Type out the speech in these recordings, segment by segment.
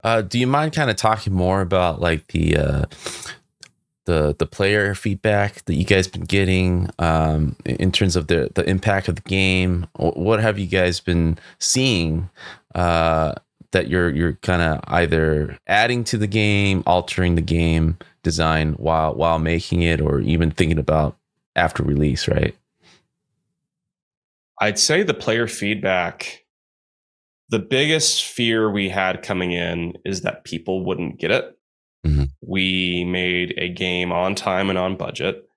Do you mind kind of talking more about like the player feedback that you guys been getting in terms of the impact of the game? What have you guys been seeing that you're kind of either adding to the game, altering the game design while making it, or even thinking about after release, right? I'd say the player feedback, the biggest fear we had coming in is that people wouldn't get it. Mm-hmm. We made a game on time and on budget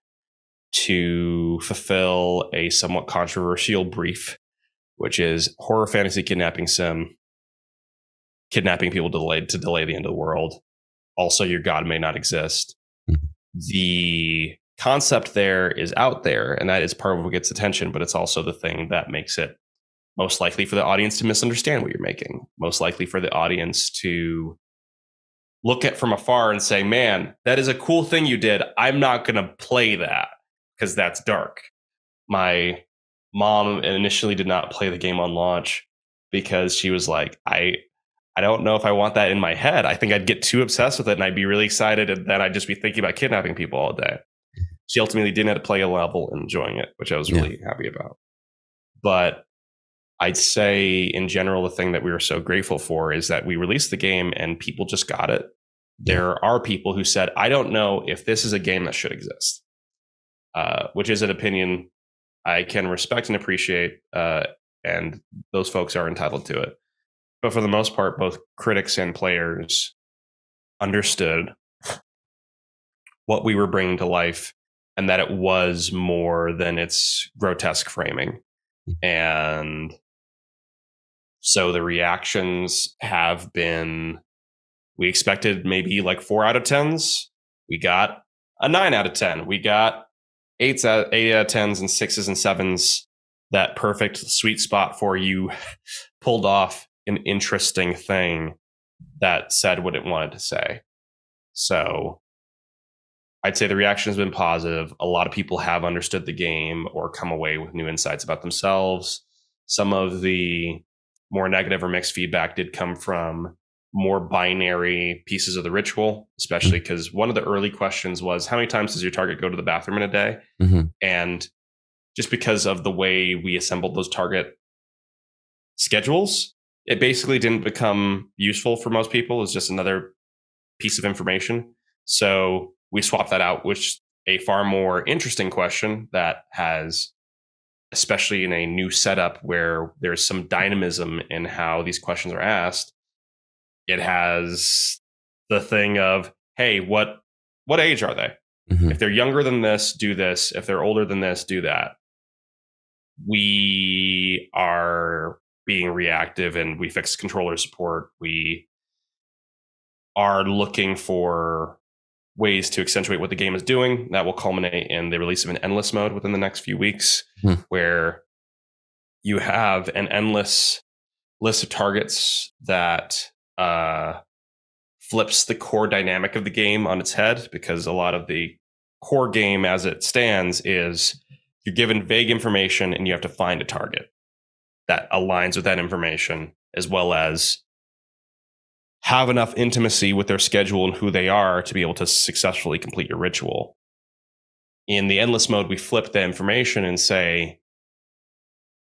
to fulfill a somewhat controversial brief, which is horror fantasy kidnapping sim, kidnapping people to delay the end of the world. Also, your god may not exist. Mm-hmm. The concept there is out there, and that is part of what gets attention, but it's also the thing that makes it most likely for the audience to misunderstand what you're making, most likely for the audience to look at from afar and say, man, that is a cool thing you did. I'm not going to play that because that's dark. My mom initially did not play the game on launch because she was like, I don't know if I want that in my head. I think I'd get too obsessed with it and I'd be really excited and then I'd just be thinking about kidnapping people all day. She ultimately didn't have to play a level and enjoying it, which I was really happy about. But I'd say in general, the thing that we were so grateful for is that we released the game and people just got it. There are people who said, I don't know if this is a game that should exist, which is an opinion I can respect and appreciate. And those folks are entitled to it. But for the most part, both critics and players understood what we were bringing to life and that it was more than its grotesque framing. And so the reactions have been, we expected maybe like 4 out of 10s. We got a 9 out of 10. We got 8 out of 10s and 6s and 7s. That perfect sweet spot for you pulled off an interesting thing that said what it wanted to say. So I'd say the reaction has been positive. A lot of people have understood the game or come away with new insights about themselves. Some of the more negative or mixed feedback did come from more binary pieces of the ritual, especially because one of the early questions was, how many times does your target go to the bathroom in a day? Mm-hmm. And just because of the way we assembled those target schedules, it basically didn't become useful for most people. It's just another piece of information. So we swapped that out with a far more interesting question that has, especially in a new setup where there's some dynamism in how these questions are asked, it has the thing of, hey, what age are they? Mm-hmm. If they're younger than this, do this. If they're older than this, do that. We are being reactive and we fix controller support. We are looking for ways to accentuate what the game is doing. That will culminate in the release of an endless mode within the next few weeks, where you have an endless list of targets that flips the core dynamic of the game on its head, because a lot of the core game as it stands is you're given vague information and you have to find a target that aligns with that information, as well as have enough intimacy with their schedule and who they are to be able to successfully complete your ritual. In the endless mode, we flip the information and say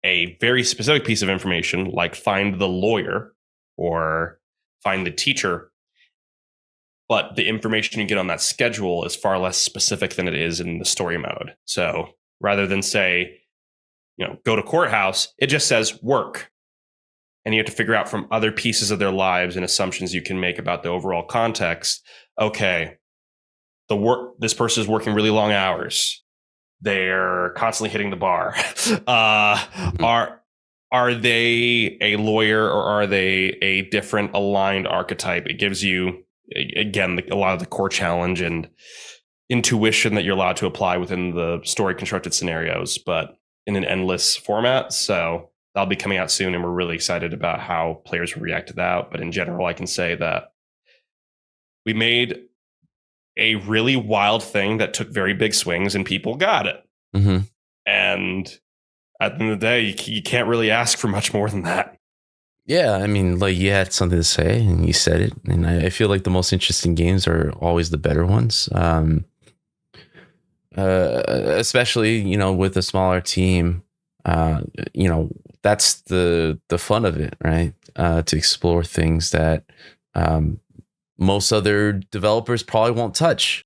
a very specific piece of information, like find the lawyer or find the teacher. But the information you get on that schedule is far less specific than it is in the story mode. So rather than say, go to courthouse, it just says work. And you have to figure out from other pieces of their lives and assumptions you can make about the overall context. Okay, this person is working really long hours. They're constantly hitting the bar. Are they a lawyer or are they a different aligned archetype? It gives you, again, a lot of the core challenge and intuition that you're allowed to apply within the story constructed scenarios, but in an endless format. So that'll be coming out soon, and we're really excited about how players will react to that. But in general, I can say that we made a really wild thing that took very big swings, and people got it. Mm-hmm. And at the end of the day, you can't really ask for much more than that. Yeah, I mean, like you had something to say and you said it, and I feel like the most interesting games are always the better ones. Especially with a smaller team. Uh, you know, that's the fun of it, right? To explore things that um, most other developers probably won't touch.